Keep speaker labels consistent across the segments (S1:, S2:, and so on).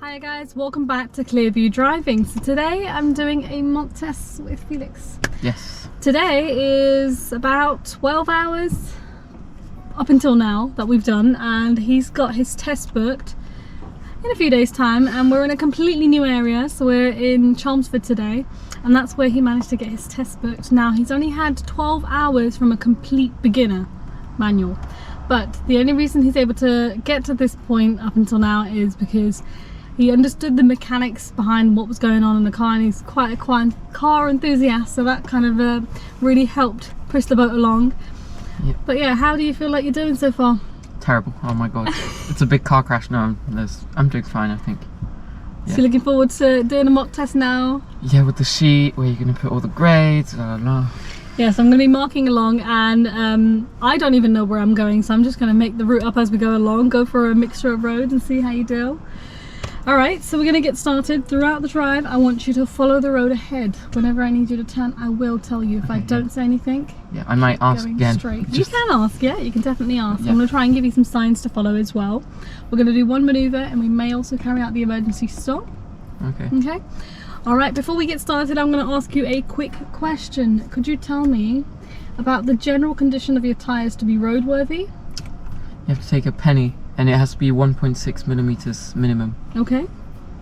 S1: Hi guys, welcome back to Clearview Driving. So today I'm doing a mock test with Felix.
S2: Yes.
S1: Today is about 12 hours up until now that we've done, and he's got his test booked in a few days time, and we're in a completely new area. So we're in Chelmsford today, and that's where he managed to get his test booked. Now he's only had 12 hours from a complete beginner manual, but the only reason he's able to get to this point up until now is because he understood the mechanics behind what was going on in the car, and he's quite a car enthusiast, so that kind of really helped push the boat along.
S2: Yep.
S1: But yeah, how do you feel like you're doing so far?
S2: Terrible. Oh my god. It's a big car crash now. I'm doing fine, I think. Yeah.
S1: So you're looking forward to doing a mock test now?
S2: Yeah, with the sheet where you're going to put all the grades, blah, blah, blah.
S1: Yes, I'm going to be marking along, and I don't even know where I'm going, so I'm just going to make the route up as we go along, go for a mixture of roads and see how you do. Alright, so we're going to get started. Throughout the drive, I want you to follow the road ahead. Whenever I need you to turn, I will tell you. If I don't say anything,
S2: yeah, I might ask again.
S1: Straight. You can ask, yeah, you can definitely ask. Yeah. I'm going to try and give you some signs to follow as well. We're going to do one manoeuvre, and we may also carry out the emergency stop.
S2: Okay.
S1: Okay. Alright, before we get started, I'm going to ask you a quick question. Could you tell me about the general condition of your tyres to be roadworthy?
S2: You have to take a penny, and it has to be 1.6 millimeters minimum.
S1: Okay,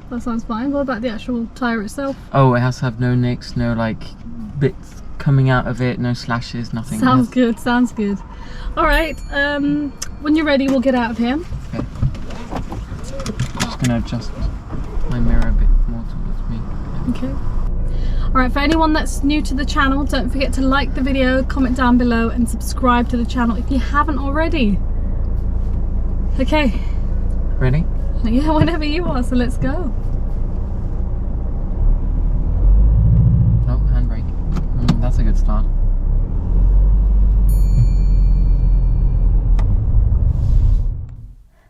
S1: that sounds fine. What about the actual tyre itself?
S2: Oh, it has to have no nicks, no like bits coming out of it, no slashes, nothing.
S1: Sounds good, sounds good. Alright, when you're ready, we'll get out of here.
S2: Okay. Just gonna adjust my mirror a bit more towards me.
S1: Okay. Alright, for anyone that's new to the channel, don't forget to like the video, comment down below, and subscribe to the channel if you haven't already. Okay.
S2: Ready?
S1: Yeah, whenever you are, so let's go.
S2: Oh, handbrake. That's a good start.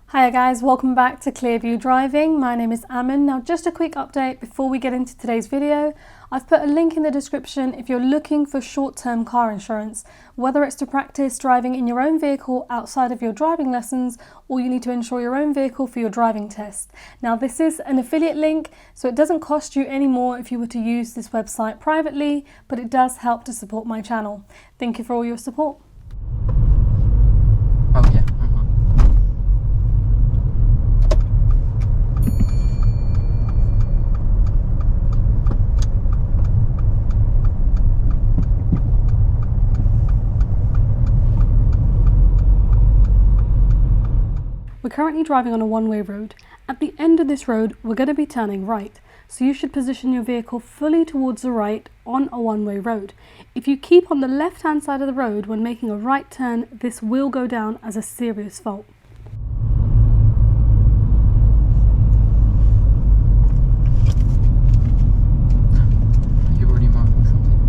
S1: Hi guys, welcome back to Clearview Driving. My name is Amin. Now just a quick update before we get into today's video. I've put a link in the description if you're looking for short-term car insurance, whether it's to practice driving in your own vehicle outside of your driving lessons, or you need to insure your own vehicle for your driving test. Now this is an affiliate link, so it doesn't cost you any more if you were to use this website privately, but it does help to support my channel. Thank you for all your support.
S2: Oh yeah.
S1: We're currently driving on a one-way road. At the end of this road, we're going to be turning right. So you should position your vehicle fully towards the right on a one-way road. If you keep on the left-hand side of the road when making a right turn, this will go down as a serious fault.
S2: You're already marking something.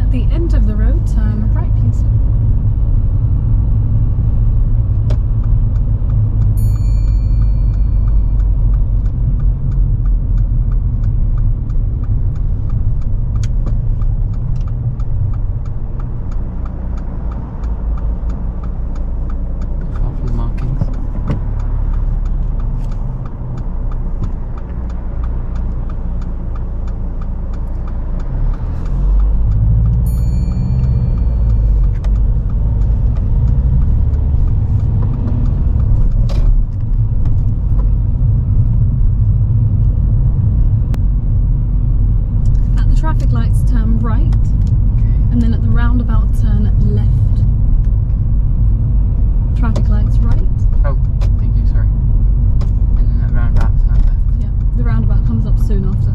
S1: At the end of the road, turn right, please. Traffic lights, turn right, and then at the roundabout turn left. Traffic lights right.
S2: Oh, thank you, sorry. And then that roundabout turn left.
S1: Yeah, the roundabout comes up soon after.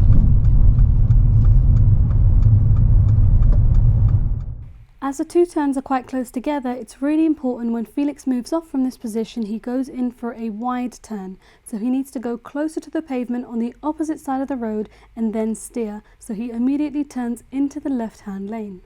S1: As the two turns are quite close together, it's really important when Felix moves off from this position, he goes in for a wide turn. So he needs to go closer to the pavement on the opposite side of the road and then steer. So he immediately turns into the left-hand lane.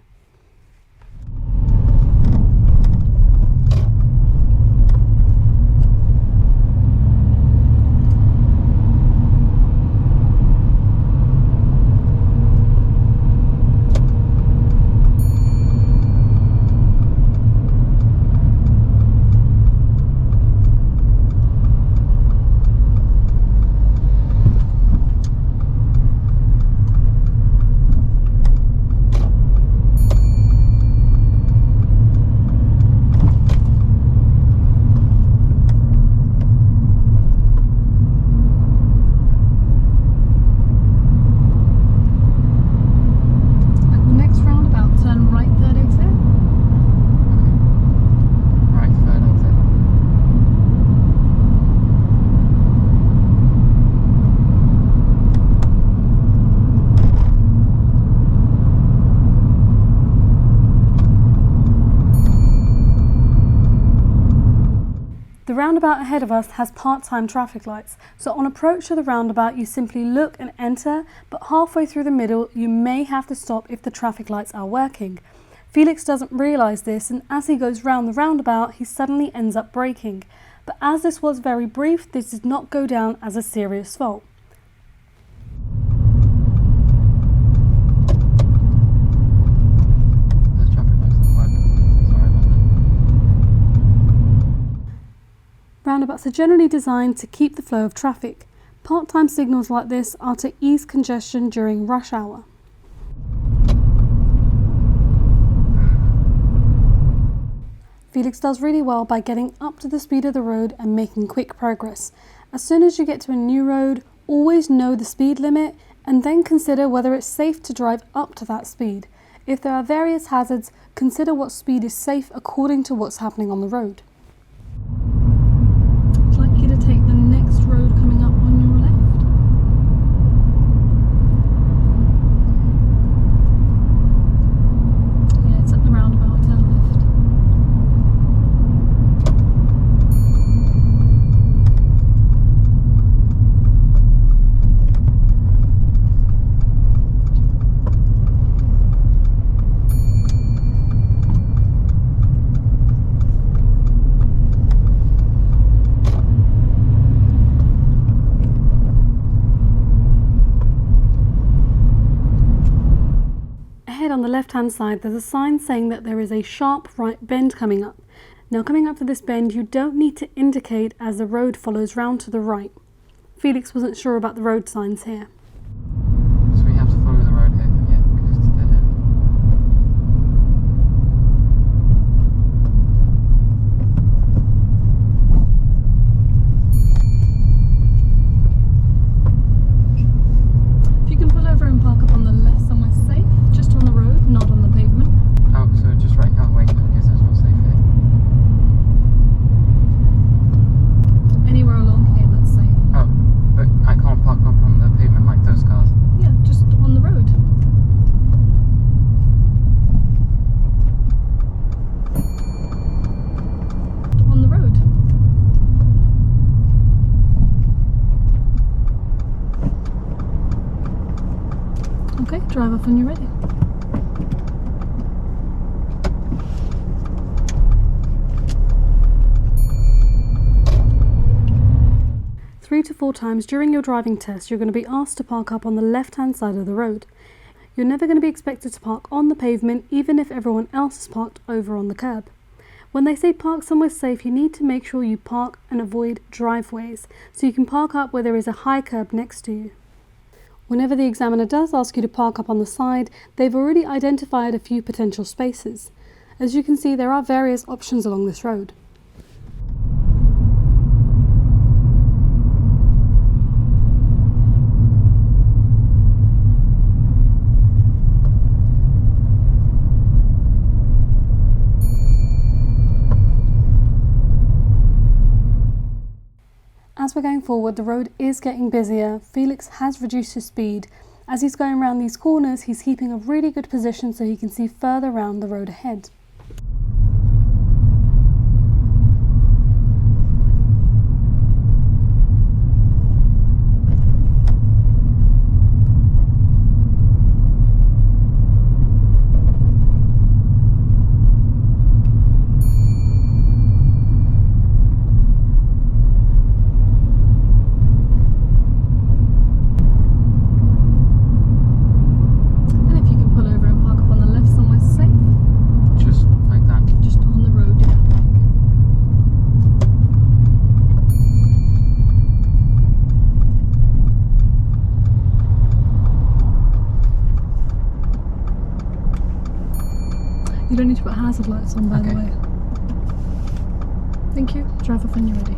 S1: roundabout ahead of us has part-time traffic lights, so on approach to the roundabout you simply look and enter, but halfway through the middle you may have to stop if the traffic lights are working. Felix doesn't realise this, and as he goes round the roundabout he suddenly ends up braking. But as this was very brief, this did not go down as a serious fault. Roundabouts are generally designed to keep the flow of traffic. Part-time signals like this are to ease congestion during rush hour. Felix does really well by getting up to the speed of the road and making quick progress. As soon as you get to a new road, always know the speed limit and then consider whether it's safe to drive up to that speed. If there are various hazards, consider what speed is safe according to what's happening on the road. I'd like you to take the next road coming up on your left. Yeah, it's at the roundabout, turn left. On the left hand side there's a sign saying that there is a sharp right bend coming up. Now coming up to this bend you don't need to indicate as the road follows round to the right. Felix wasn't sure about the road signs here.
S2: So we have to follow the road here, yeah, because it's a dead end.
S1: If you can pull over and park up on the left somewhere safe, just on the road, not on the pavement.
S2: Oh, so just right, oh wait, I guess that's not safe here.
S1: Anywhere along here that's safe.
S2: Oh, but I can't park up on the pavement like those cars.
S1: Yeah, just on the road. On the road. Okay, drive off when you're ready. Three to four times during your driving test, you're going to be asked to park up on the left-hand side of the road. You're never going to be expected to park on the pavement, even if everyone else is parked over on the curb. When they say park somewhere safe, you need to make sure you park and avoid driveways, so you can park up where there is a high curb next to you. Whenever the examiner does ask you to park up on the side, they've already identified a few potential spaces. As you can see, there are various options along this road. As we're going forward, the road is getting busier. Felix has reduced his speed. As he's going around these corners, he's keeping a really good position so he can see further around the road ahead. You don't need to put hazard lights on, by the way. Thank you. Drive off when you're ready.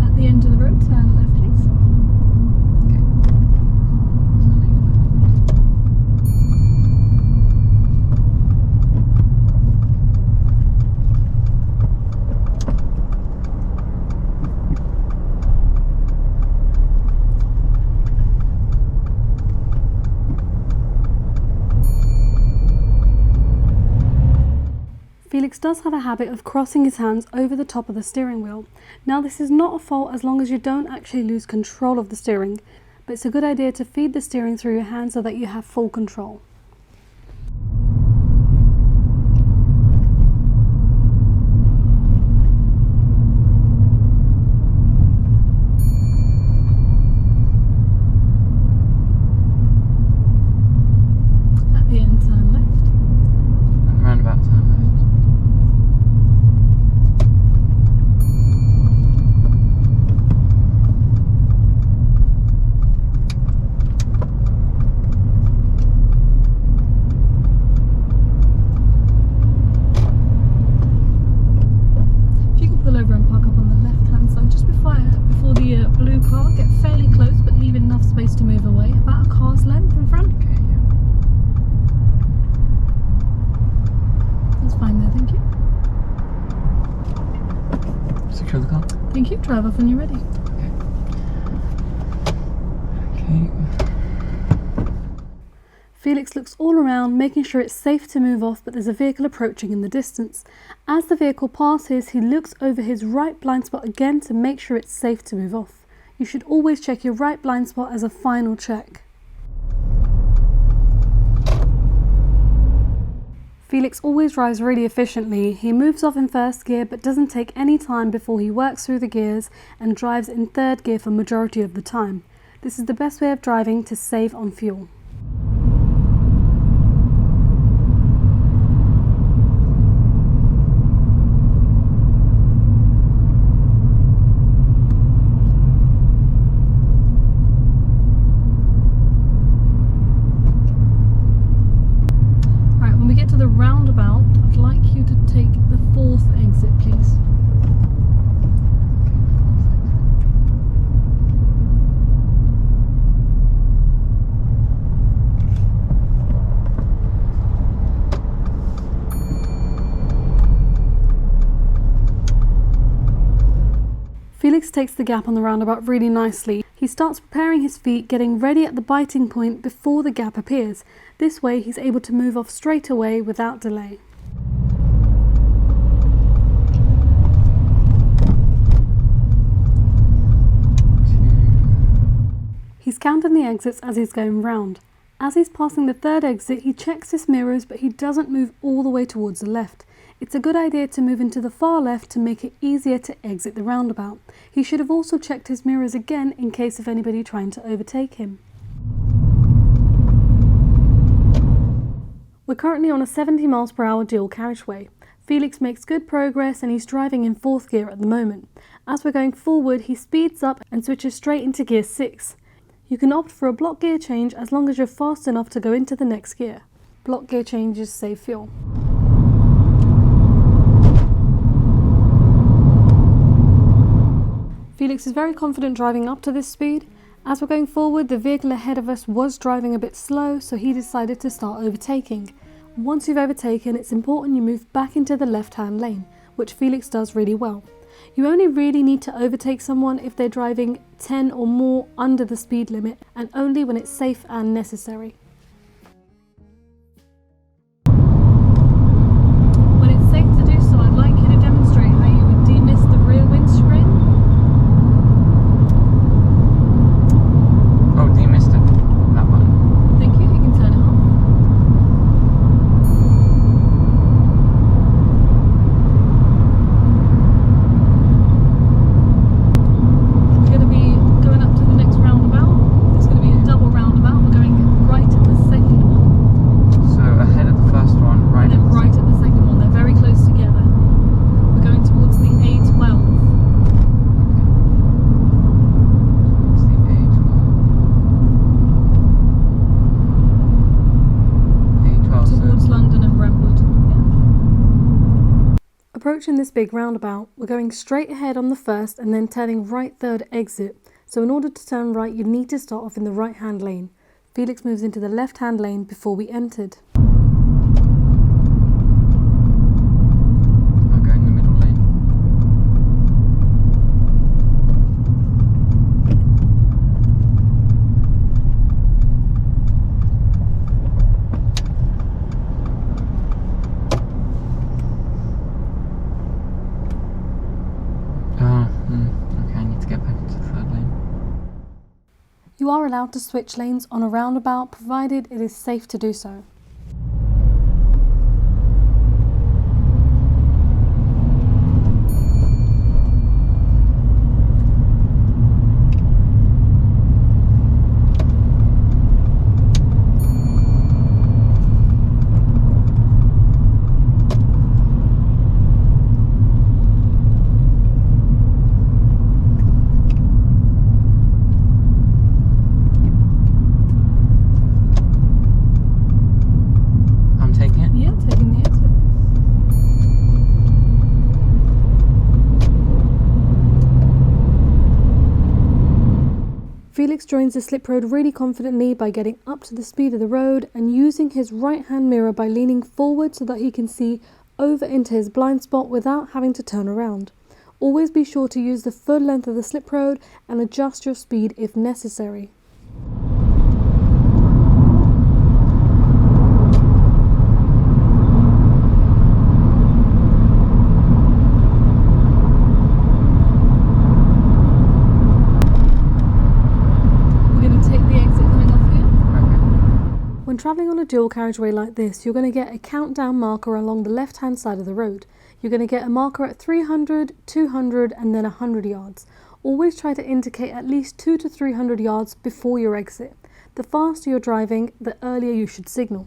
S1: At the end of the road, turn left, please. Felix does have a habit of crossing his hands over the top of the steering wheel. Now this is not a fault as long as you don't actually lose control of the steering, but it's a good idea to feed the steering through your hand so that you have full control. At the end, turn left.
S2: And roundabout, turn left.
S1: If you can pull over and park up on the left hand side just before the blue car, get fairly close but leave enough space to move away, about a car's length in front.
S2: Okay, yeah.
S1: That's fine there, thank you.
S2: Secure the car.
S1: Thank you, drive off when you're ready.
S2: Okay.
S1: Felix looks all around, making sure it's safe to move off, but there's a vehicle approaching in the distance. As the vehicle passes, he looks over his right blind spot again to make sure it's safe to move off. You should always check your right blind spot as a final check. Felix always drives really efficiently. He moves off in first gear but doesn't take any time before he works through the gears and drives in third gear for majority of the time. This is the best way of driving to save on fuel. Right, when we get to the roundabout, I'd like you to take the fourth exit, please. Felix takes the gap on the roundabout really nicely. He starts preparing his feet, getting ready at the biting point before the gap appears. This way he's able to move off straight away without delay. He's counting the exits as he's going round. As he's passing the third exit, he checks his mirrors, but he doesn't move all the way towards the left. It's a good idea to move into the far left to make it easier to exit the roundabout. He should have also checked his mirrors again in case of anybody trying to overtake him. We're currently on a 70 miles per hour dual carriageway. Felix makes good progress and he's driving in fourth gear at the moment. As we're going forward, he speeds up and switches straight into gear 6. You can opt for a block gear change as long as you're fast enough to go into the next gear. Block gear changes save fuel. Felix is very confident driving up to this speed. As we're going forward, the vehicle ahead of us was driving a bit slow, so he decided to start overtaking. Once you've overtaken, it's important you move back into the left-hand lane, which Felix does really well. You only really need to overtake someone if they're driving 10 or more under the speed limit, and only when it's safe and necessary. When it's safe to do so, I'd like you to demonstrate how you would demist the rear windscreen.
S2: Oh, demissed it. That one.
S1: Thank you, you can turn it off. We're going to be going up to the next roundabout. It's going to be a double roundabout. We're going right at the second one.
S2: So ahead of the first one, right
S1: And then right at the second one. They're very close together. We're going towards the A12.
S2: It's the A12.
S1: Towards London and Brentwood. Yeah. Approaching this big roundabout, we're going straight ahead on the first and then turning right third exit. So in order to turn right, you need to start off in the right hand lane. Felix moves into the left hand lane before we entered.
S2: I'll go in the middle lane.
S1: You are allowed to switch lanes on a roundabout provided it is safe to do so. Felix joins the slip road really confidently by getting up to the speed of the road and using his right hand mirror by leaning forward so that he can see over into his blind spot without having to turn around. Always be sure to use the full length of the slip road and adjust your speed if necessary. When travelling on a dual carriageway like this, you're going to get a countdown marker along the left hand side of the road. You're going to get a marker at 300, 200 and then 100 yards. Always try to indicate at least 200 to 300 yards before your exit. The faster you're driving, the earlier you should signal.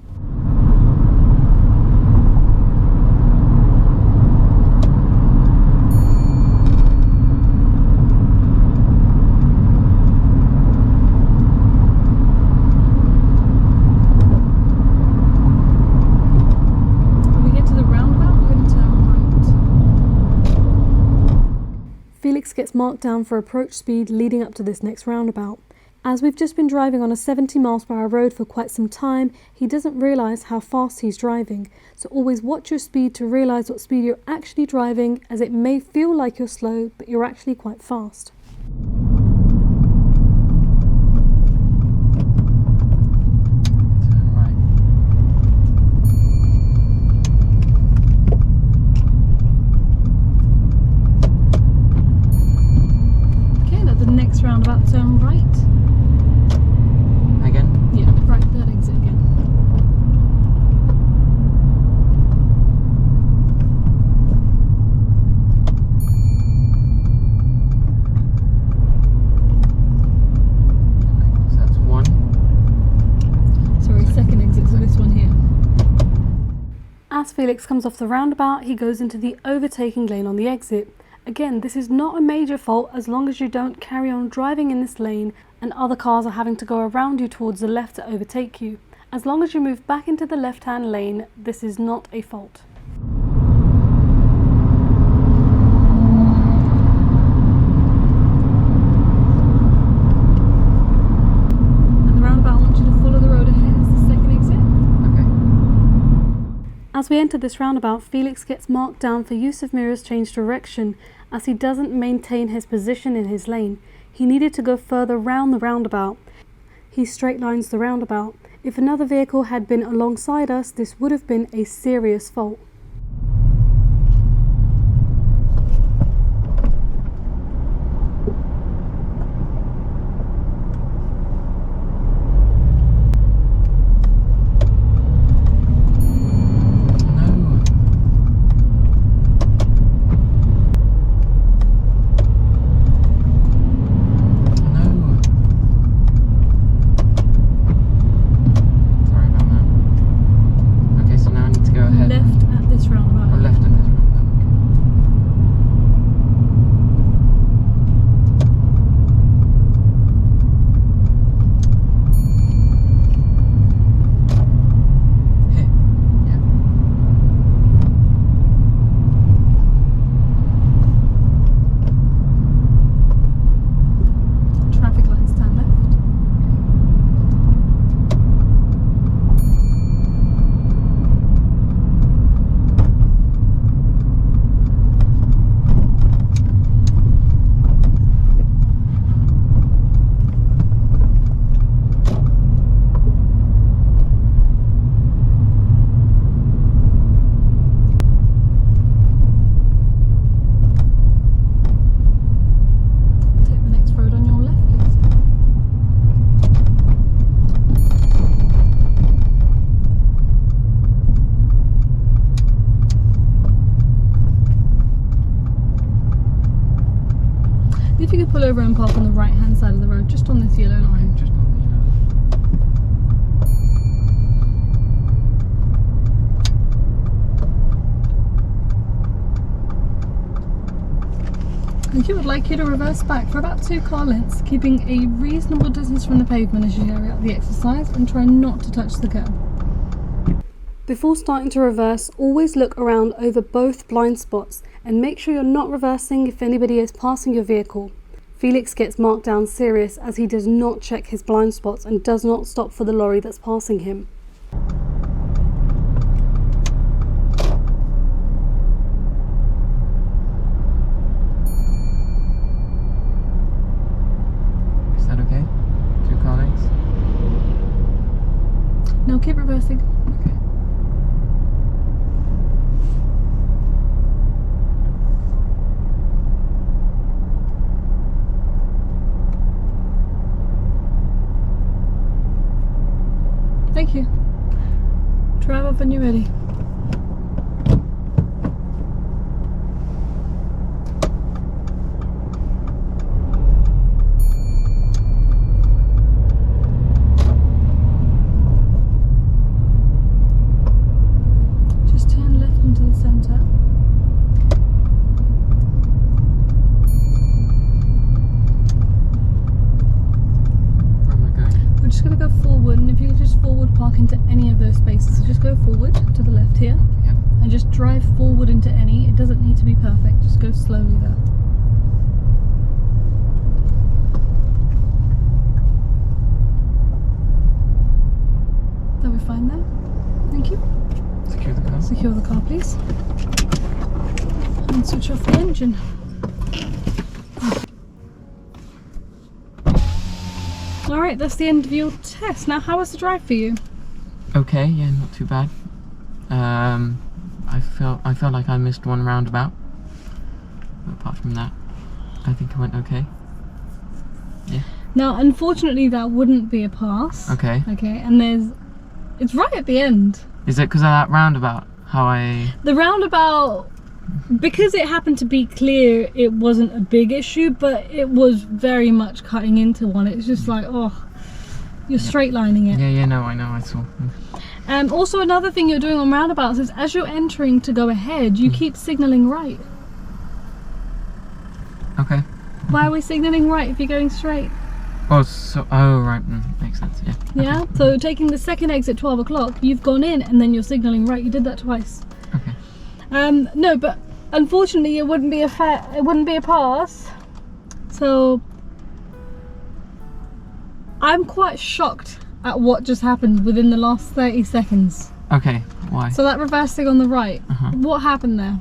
S1: Felix gets marked down for approach speed leading up to this next roundabout. As we've just been driving on a 70 miles per hour road for quite some time, he doesn't realise how fast he's driving. So always watch your speed to realise what speed you're actually driving, as it may feel like you're slow, but you're actually quite fast. Roundabout, turn right.
S2: Again?
S1: Yeah, right, third exit again.
S2: So that's one.
S1: Sorry, second exit, so this one here. As Felix comes off the roundabout, he goes into the overtaking lane on the exit. Again, this is not a major fault as long as you don't carry on driving in this lane and other cars are having to go around you towards the left to overtake you. As long as you move back into the left-hand lane, this is not a fault. At the roundabout, I want you to follow the road ahead. It's the second exit.
S2: Okay.
S1: As we enter this roundabout, Felix gets marked down for use of mirrors change direction, as he doesn't maintain his position in his lane. He needed to go further round the roundabout. He straight lines the roundabout. If another vehicle had been alongside us, this would have been a serious fault. Left at If you could pull over and park on the right hand side of the road, just on this yellow line.
S2: Okay, just on the yellow.
S1: And you would like you to reverse back for about 2 car lengths, keeping a reasonable distance from the pavement as you carry out the exercise and try not to touch the curb. Before starting to reverse, always look around over both blind spots and make sure you're not reversing if anybody is passing your vehicle. Felix gets marked down serious as he does not check his blind spots and does not stop for the lorry that's passing him.
S2: Is that okay? 2 car lengths?
S1: No, keep reversing.
S2: Okay.
S1: Thank you. Drive off when you're ready. Just turn left into the centre.
S2: Where am I going?
S1: We're just going to go forward, and if you could just forward park into any of those spaces. So just go forward to the left here,
S2: Yep.
S1: and just drive forward into any. It doesn't need to be perfect, just go slowly there. Are we fine there? Thank you.
S2: Secure the car.
S1: Secure the car, please. And switch off the engine. Alright, that's the end of your test. Now, how was the drive for you?
S2: Okay, yeah, not too bad. I felt like I missed one roundabout. But apart from that, I think it went okay. Yeah.
S1: Now, unfortunately, that wouldn't be a pass.
S2: Okay.
S1: Okay, and it's right at the end.
S2: Is it because of that roundabout?
S1: The roundabout, because it happened to be clear, it wasn't a big issue, but it was very much cutting into one. It's just like, oh, you're straight lining it.
S2: Yeah, no, I know, I saw.
S1: Also, another thing you're doing on roundabouts is as you're entering to go ahead, you keep signalling right.
S2: Okay.
S1: Why are we signalling right if you're going straight?
S2: Oh, right, makes sense, yeah.
S1: Yeah,
S2: Okay.
S1: so taking the second exit 12 o'clock, you've gone in and then you're signalling right. You did that twice.
S2: Okay.
S1: No, but unfortunately, it wouldn't be a pass. So I'm quite shocked at what just happened within the last 30 seconds.
S2: Okay, why?
S1: So that reversing on the right, what happened there?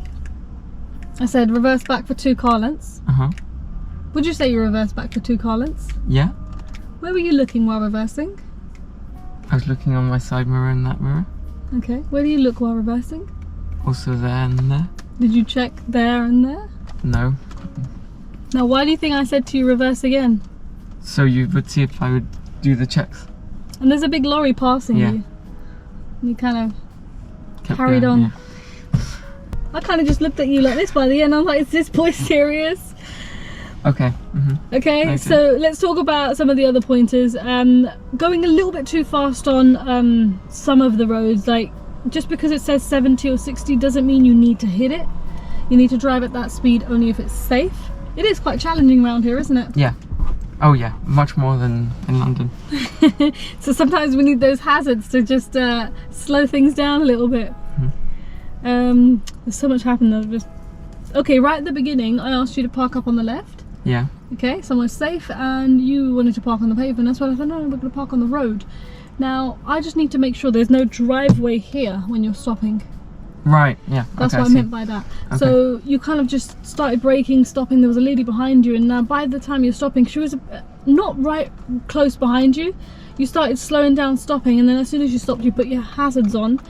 S1: I said reverse back for 2 car lengths. Would you say you reversed back for 2 car lengths?
S2: Yeah.
S1: Where were you looking while reversing?
S2: I was looking on my side mirror and that mirror.
S1: Okay, where do you look while reversing?
S2: Also there and there.
S1: Did you check there and there?
S2: No.
S1: Now, why do you think I said to you reverse again?
S2: So you would see if I would do the checks.
S1: And there's a big lorry passing
S2: Yeah.
S1: you. And you kind of
S2: Kept
S1: carried
S2: going,
S1: on.
S2: yeah.
S1: I kind of just looked at you like this by the end. I was like, is this boy serious?
S2: Okay.
S1: Okay,
S2: Okay.
S1: so let's talk about some of the other pointers. Going a little bit too fast on some of the roads, like just because it says 70 or 60 doesn't mean you need to hit it. You need to drive at that speed only if it's safe. It is quite challenging around here, isn't it?
S2: Yeah. Oh yeah, much more than in London.
S1: So sometimes we need those hazards to just slow things down a little bit. There's so much happened. Okay, right at the beginning, I asked you to park up on the left.
S2: Yeah.
S1: Okay, somewhere safe, and you wanted to park on the pavement. That's why I said, no, we're going to park on the road. Now, I just need to make sure there's no driveway here when you're stopping.
S2: Right, yeah.
S1: That's
S2: okay,
S1: what I meant by that.
S2: Okay.
S1: So you kind of just started braking, stopping. There was a lady behind you, and now by the time you're stopping, she was not right close behind you. You started slowing down, stopping, and then as soon as you stopped, you put your hazards on.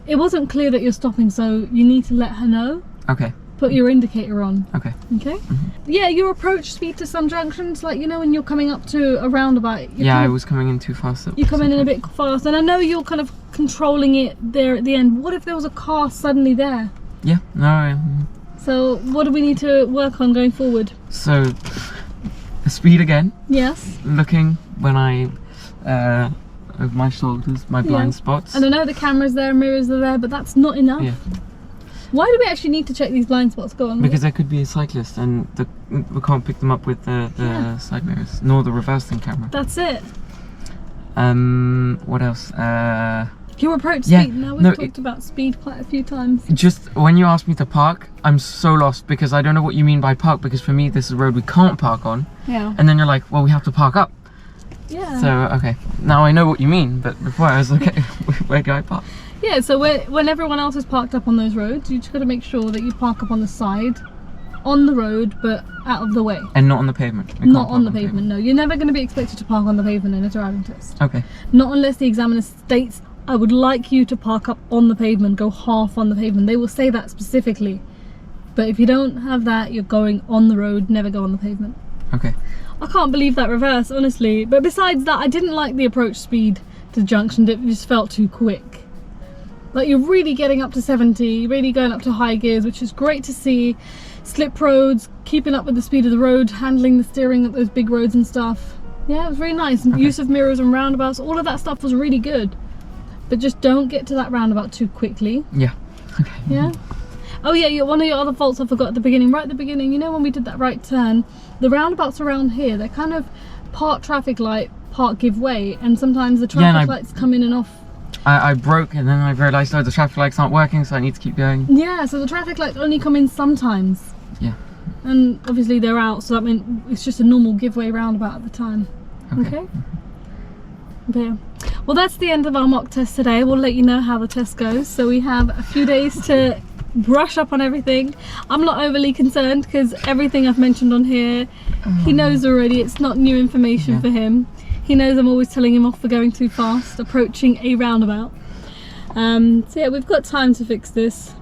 S1: It wasn't clear that you're stopping, so you need to let her know.
S2: Okay.
S1: Put your indicator on.
S2: Okay.
S1: Okay. Yeah, your approach speed to some junctions, like, you know, when you're coming up to a roundabout.
S2: Yeah, I was coming in too fast.
S1: You come in a bit fast, and I know you're kind of controlling it there at the end. What if there was a car suddenly there?
S2: Yeah. No.
S1: So what do we need to work on going forward?
S2: So the speed again,
S1: Yes.
S2: looking when I over my shoulders, my blind spots.
S1: And I know the camera's there, mirrors are there, but that's not enough.
S2: Yeah.
S1: Why do we actually need to check these blind spots? Go on.
S2: Because there could be a cyclist and we can't pick them up with the side mirrors, nor the reversing camera.
S1: That's it.
S2: What else?
S1: Your approach
S2: Yeah,
S1: speed. Now we've talked about speed quite a few times.
S2: Just when you ask me to park, I'm so lost because I don't know what you mean by park, because for me this is a road we can't park on.
S1: Yeah.
S2: And then you're like, well, we have to park up.
S1: Yeah.
S2: So, okay, now I know what you mean, but before I was like, okay, where do I park?
S1: Yeah, so when everyone else is parked up on those roads, you just got to make sure that you park up on the side, on the road, but out of the way.
S2: And not on the pavement. We
S1: Not
S2: can't
S1: on
S2: park
S1: the pavement, no. You're never going to be expected to park on the pavement in a driving test.
S2: Okay.
S1: Not unless the examiner states, I would like you to park up on the pavement, go half on the pavement. They will say that specifically. But if you don't have that, you're going on the road, never go on the pavement.
S2: Okay.
S1: I can't believe that reverse, honestly. But besides that, I didn't like the approach speed to the junction. It just felt too quick. Like, you're really getting up to 70, really going up to high gears, which is great to see. Slip roads, keeping up with the speed of the road, handling the steering at those big roads and stuff. Yeah, it was really nice.
S2: Okay.
S1: Use of mirrors and roundabouts, all of that stuff was really good. But just don't get to that roundabout too quickly.
S2: Yeah. Okay.
S1: Yeah. Oh yeah, one of your other faults I forgot at the beginning. Right at the beginning, you know when we did that right turn, the roundabouts around here, they're kind of part traffic light, part give way, and sometimes the traffic lights come in and off.
S2: I broke and then I realised, oh, the traffic lights aren't working, so I need to keep going.
S1: Yeah, so the traffic lights only come in sometimes.
S2: Yeah.
S1: And obviously they're out, so that means it's just a normal give way roundabout at the time. Okay? But yeah. Well, that's the end of our mock test today. We'll let you know how the test goes. So we have a few days to brush up on everything. I'm not overly concerned because everything I've mentioned on here, he knows already. It's not new information for him. He knows I'm always telling him off for going too fast, approaching a roundabout. So yeah, we've got time to fix this.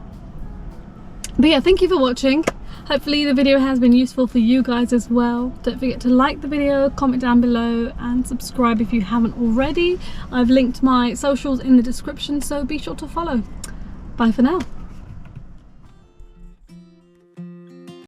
S1: But yeah, thank you for watching. Hopefully the video has been useful for you guys as well. Don't forget to like the video, comment down below and subscribe if you haven't already. I've linked my socials in the description, so be sure to follow. Bye for now.